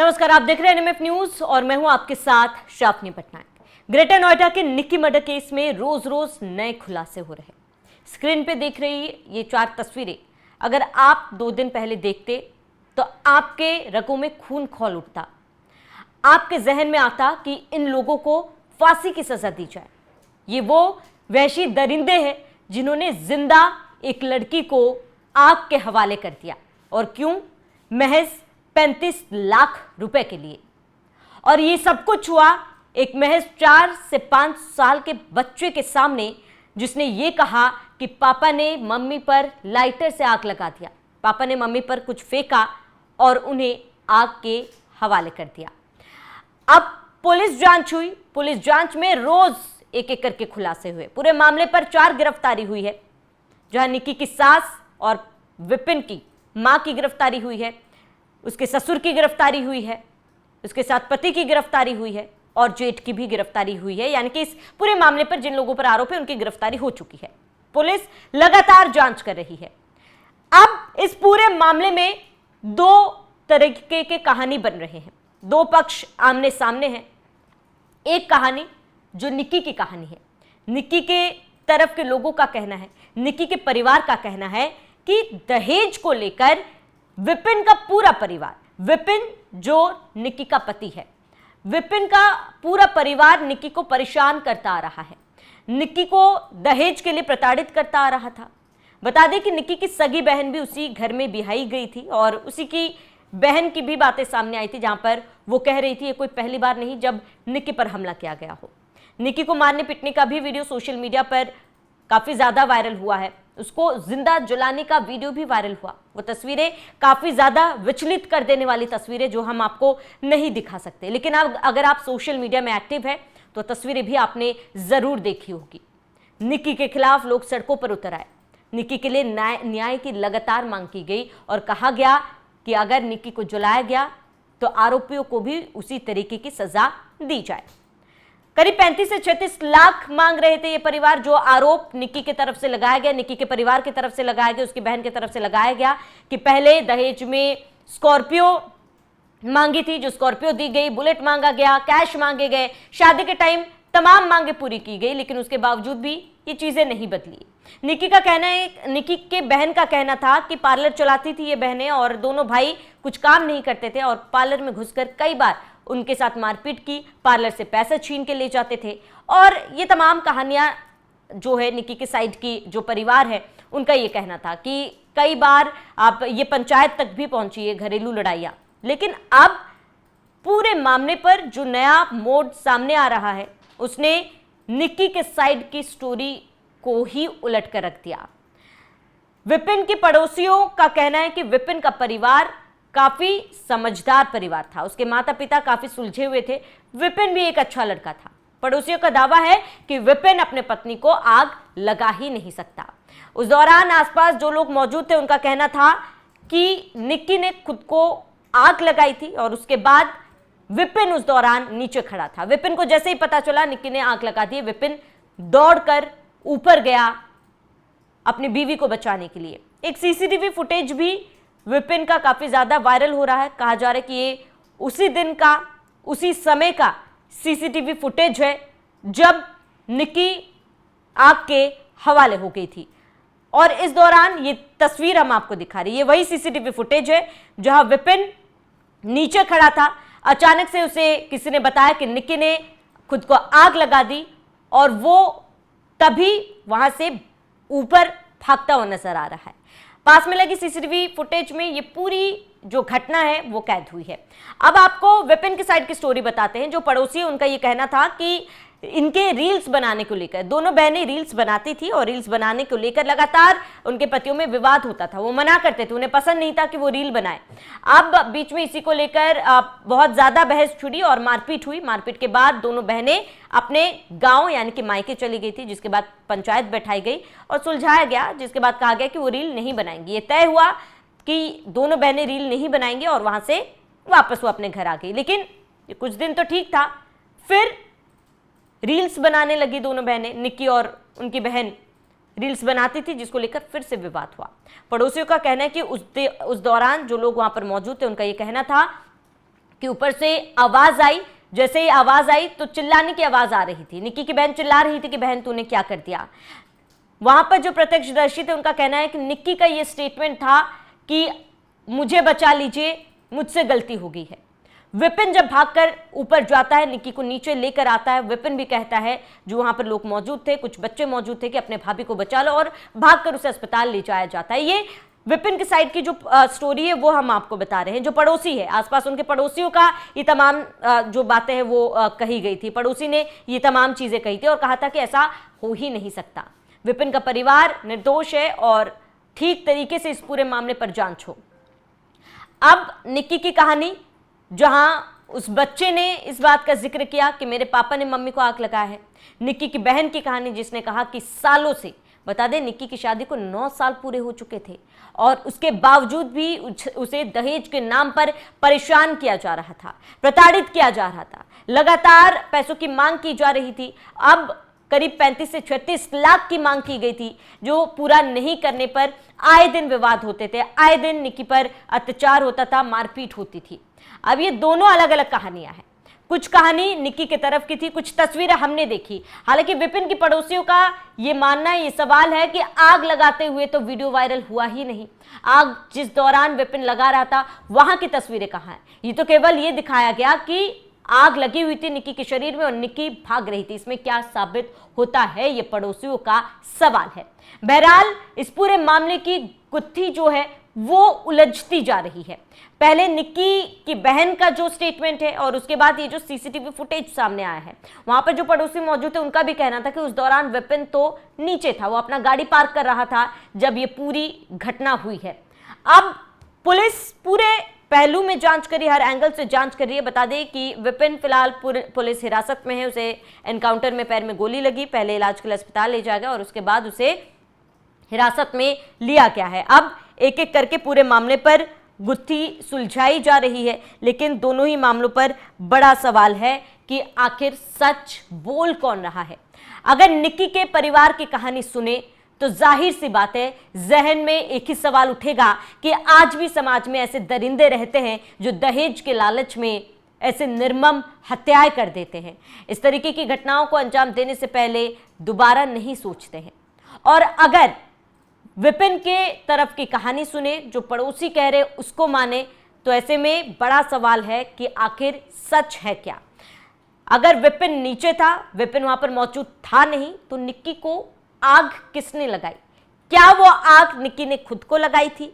नमस्कार, आप देख रहे हैं एनएमएफ न्यूज और मैं हूं आपके साथ शापनी पटनायक। ग्रेटर नोएडा के निक्की मर्डर केस में रोज रोज नए खुलासे हो रहे हैं। स्क्रीन पे देख रही ये 4 तस्वीरें अगर आप 2 दिन पहले देखते तो आपके रगों में खून खौल उठता। आपके जहन में आता कि इन लोगों को फांसी की सजा दी जाए। ये वो वहशी दरिंदे हैं जिन्होंने जिंदा एक लड़की को आग के हवाले कर दिया, और क्यों? महज 35 लाख रुपए के लिए। और ये सब कुछ हुआ एक महज 4 से 5 साल के बच्चे के सामने, जिसने ये कहा कि पापा ने मम्मी पर लाइटर से आग लगा दिया, पापा ने मम्मी पर कुछ फेंका और उन्हें आग के हवाले कर दिया। अब पुलिस जांच हुई। पुलिस जांच में रोज एक एक करके खुलासे हुए। पूरे मामले पर 4 गिरफ्तारी हुई है, जहां निक्की की सास और विपिन की मां की गिरफ्तारी हुई है, उसके ससुर की गिरफ्तारी हुई है, उसके साथ पति की गिरफ्तारी हुई है और जेठ की भी गिरफ्तारी हुई है। यानी कि इस पूरे मामले पर जिन लोगों पर आरोप है उनकी गिरफ्तारी हो चुकी है। पुलिस लगातार जांच कर रही है। अब इस पूरे मामले में 2 तरीके के कहानी बन रहे हैं, 2 पक्ष आमने सामने हैं। एक कहानी जो निक्की की कहानी है, निक्की के तरफ के लोगों का कहना है, निक्की के परिवार का कहना है कि दहेज को लेकर विपिन का पूरा परिवार, विपिन जो निक्की का पति है, विपिन का पूरा परिवार निक्की को परेशान करता आ रहा है, निक्की को दहेज के लिए प्रताड़ित करता आ रहा था। बता दें कि निक्की की सगी बहन भी उसी घर में बिहाई गई थी और उसी की बहन की भी बातें सामने आई थी, जहां पर वो कह रही थी ये कोई पहली बार नहीं जब निक्की पर हमला किया गया हो। निक्की को मारने पीटने का भी वीडियो सोशल मीडिया पर काफी ज्यादा वायरल हुआ है। उसको जिंदा जलाने का वीडियो भी वायरल हुआ। वो तस्वीरें काफी ज्यादा विचलित कर देने वाली तस्वीरें जो हम आपको नहीं दिखा सकते, लेकिन अब अगर आप सोशल मीडिया में एक्टिव है तो तस्वीरें भी आपने जरूर देखी होगी। निक्की के खिलाफ लोग सड़कों पर उतर आए। निक्की के लिए न्याय की लगातार मांग की गई और कहा गया कि अगर निक्की को जलाया गया तो आरोपियों को भी उसी तरीके की सजा दी जाए। करीब 35 से 36 लाख मांग रहे थे ये परिवार, जो आरोप निक्की की तरफ से लगाया गया, निक्की के परिवार की तरफ से लगाया गया, उसकी बहन की तरफ से लगाया गया कि पहले दहेज में स्कॉर्पियो मांगी थी, जो स्कॉर्पियो दी गई, बुलेट मांगा गया, कैश मांगे गए, शादी के टाइम तमाम मांगे पूरी की गई, लेकिन उसके बावजूद भी ये चीजें नहीं बदली। निक्की का कहना है, निक्की के बहन का कहना था कि पार्लर चलाती थी ये बहनें और दोनों भाई कुछ काम नहीं करते थे और पार्लर में घुसकर कई बार उनके साथ मारपीट की, पार्लर से पैसे छीन के ले जाते थे। और ये तमाम कहानियां जो है निक्की के साइड की जो परिवार है उनका ये कहना था कि कई बार आप ये पंचायत तक भी पहुंची है घरेलू लड़ाइयां। लेकिन अब पूरे मामले पर जो नया मोड़ सामने आ रहा है उसने निक्की के साइड की स्टोरी को ही उलट कर रख दिया। विपिन के पड़ोसियों का कहना है कि विपिन का परिवार काफी समझदार परिवार था, उसके माता पिता काफी सुलझे हुए थे, विपिन भी एक अच्छा लड़का था। पड़ोसियों का दावा है कि विपिन अपने पत्नी को आग लगा ही नहीं सकता। उस दौरान आसपास जो लोग मौजूद थे उनका कहना था कि निक्की ने खुद को आग लगाई थी और उसके बाद विपिन उस दौरान नीचे खड़ा था। विपिन को जैसे ही पता चला निक्की ने आग लगा दी, विपिन दौड़कर ऊपर गया अपनी बीवी को बचाने के लिए। एक सीसीटीवी फुटेज भी विपिन का काफी ज्यादा वायरल हो रहा है। कहा जा रहा है कि ये उसी दिन का, उसी समय का सीसीटीवी फुटेज है जब निक्की आग के हवाले हो गई थी। और इस दौरान ये तस्वीर हम आपको दिखा रही है, ये वही सीसीटीवी फुटेज है जहां विपिन नीचे खड़ा था। अचानक से उसे किसी ने बताया कि निक्की ने खुद को आग लगा दी और वो तभी वहां से ऊपर भागता हुआ नजर आ रहा है। पास में लगी सीसीटीवी फुटेज में ये पूरी जो घटना है वो कैद हुई है। अब आपको विपिन की साइड की स्टोरी बताते हैं। जो पड़ोसी है उनका ये कहना था कि इनके रील्स बनाने को लेकर, दोनों बहनें रील्स बनाती थी और रील्स बनाने को लेकर लगातार उनके पतियों में विवाद होता था। वो मना करते थे, उन्हें पसंद नहीं था कि वो रील बनाए। अब बीच में इसी को लेकर बहुत ज्यादा बहस छिड़ी और मारपीट हुई। मारपीट के बाद दोनों बहनें अपने गांव यानी कि मायके चली गई थी, जिसके बाद पंचायत बैठाई गई और सुलझाया गया, जिसके बाद कहा गया कि वो रील नहीं बनाएंगी। ये तय हुआ कि दोनों बहनें रील नहीं बनाएंगी और वहां से वापस वो अपने घर आ गई। लेकिन कुछ दिन तो ठीक था, फिर रील्स बनाने लगी दोनों बहनें। निक्की और उनकी बहन रील्स बनाती थी, जिसको लेकर फिर से विवाद हुआ। पड़ोसियों का कहना है कि उस दौरान जो लोग वहां पर मौजूद थे उनका ये कहना था कि ऊपर से आवाज आई। जैसे ही आवाज आई तो चिल्लाने की आवाज आ रही थी। निक्की की बहन चिल्ला रही थी कि बहन तूने क्या कर दिया। वहां पर जो प्रत्यक्षदर्शी थे उनका कहना है कि निक्की का यह स्टेटमेंट था कि मुझे बचा लीजिए, मुझसे गलती हो गई है। विपिन जब भागकर ऊपर जाता है, निक्की को नीचे लेकर आता है, विपिन भी कहता है, जो वहां पर लोग मौजूद थे, कुछ बच्चे मौजूद थे, कि अपने भाभी को बचा लो, और भागकर उसे अस्पताल ले जाया जाता है। ये विपिन की साइड की जो स्टोरी है वो हम आपको बता रहे हैं। जो पड़ोसी है, आसपास उनके पड़ोसियों का ये तमाम जो बातें हैं वो कही गई थी। पड़ोसी ने ये तमाम चीजें कही थी और कहा था कि ऐसा हो ही नहीं सकता, विपिन का परिवार निर्दोष है और ठीक तरीके से इस पूरे मामले पर जांच हो। अब निक्की की कहानी, जहां उस बच्चे ने इस बात का जिक्र किया कि मेरे पापा ने मम्मी को आग लगाया है। निक्की की बहन की कहानी, जिसने कहा कि सालों से, बता दें निक्की की शादी को 9 साल पूरे हो चुके थे और उसके बावजूद भी उसे दहेज के नाम पर परेशान किया जा रहा था, प्रताड़ित किया जा रहा था, लगातार पैसों की मांग की जा रही थी। अब करीब 35 से 36 लाख की मांग की गई थी, जो पूरा नहीं करने पर आए दिन विवाद होते थे, आए दिन निक्की पर अत्याचार होता था, मारपीट होती थी। अब ये दोनों अलग अलग कहानियां हैं। कुछ कहानी निक्की की तरफ की थी, कुछ तस्वीरें हमने देखी। हालांकि विपिन की पड़ोसियों का ये मानना है, ये सवाल है कि आग लगाते हुए तो वीडियो वायरल हुआ ही नहीं। आग जिस दौरान विपिन लगा रहा था वहां की तस्वीरें कहां हैं? ये तो केवल ये दिखाया गया कि आग लगी हुई थी निक्की के शरीर में और निक्की भाग रही थी। इसमें क्या साबित होता है, ये पड़ोसियों का सवाल है। बहरहाल इस पूरे मामले की गुत्थी जो है वो उलझती जा रही है। पहले निक्की की बहन का जो स्टेटमेंट है और उसके बाद ये जो सीसीटीवी फुटेज सामने आया है, वहां पर जो पड़ोसी मौजूद थे उनका भी कहना था कि उस दौरान विपिन तो नीचे था, वो अपना गाड़ी पार्क कर रहा था जब ये पूरी घटना हुई है। अब पुलिस पूरे पहलू में जांच करी, हर एंगल से जांच कर रही है। बता दें कि विपिन फिलहाल पुलिस हिरासत में है। उसे एनकाउंटर में पैर में गोली लगी, पहले इलाज के लिए अस्पताल ले जाया गया और उसके बाद उसे हिरासत में लिया गया है। अब एक एक करके पूरे मामले पर गुत्थी सुलझाई जा रही है, लेकिन दोनों ही मामलों पर बड़ा सवाल है कि आखिर सच बोल कौन रहा है। अगर निक्की के परिवार की कहानी सुने तो जाहिर सी बात है, जहन में एक ही सवाल उठेगा कि आज भी समाज में ऐसे दरिंदे रहते हैं जो दहेज के लालच में ऐसे निर्मम हत्याएं कर देते हैं। इस तरीके की घटनाओं को अंजाम देने से पहले दोबारा नहीं सोचते हैं। और अगर विपिन के तरफ की कहानी सुने, जो पड़ोसी कह रहे उसको माने, तो ऐसे में बड़ा सवाल है कि आखिर सच है क्या। अगर विपिन नीचे था, विपिन वहां पर मौजूद था नहीं, तो निक्की को आग किसने लगाई? क्या वो आग निक्की ने खुद को लगाई थी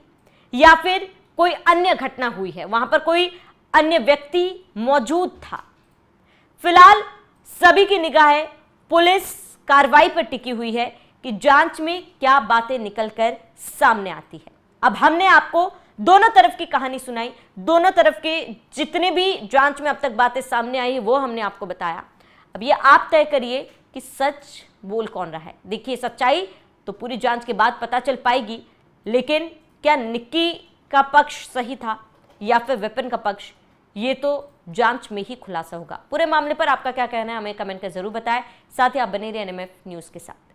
या फिर कोई अन्य घटना हुई है, वहां पर कोई अन्य व्यक्ति मौजूद था? फिलहाल सभी की निगाहें पुलिस कार्रवाई पर टिकी हुई है कि जांच में क्या बातें निकलकर सामने आती है। अब हमने आपको दोनों तरफ की कहानी सुनाई, दोनों तरफ के जितने भी जांच में अब तक बातें सामने आई वो हमने आपको बताया। अब ये आप तय करिए कि सच बोल कौन रहा है। देखिए, सच्चाई तो पूरी जांच के बाद पता चल पाएगी, लेकिन क्या निक्की का पक्ष सही था या फिर विपिन का पक्ष, ये तो जांच में ही खुलासा होगा। पूरे मामले पर आपका क्या कहना है हमें कमेंट कर जरूर बताएं। साथ ही आप बने रहिए NMF न्यूज के साथ।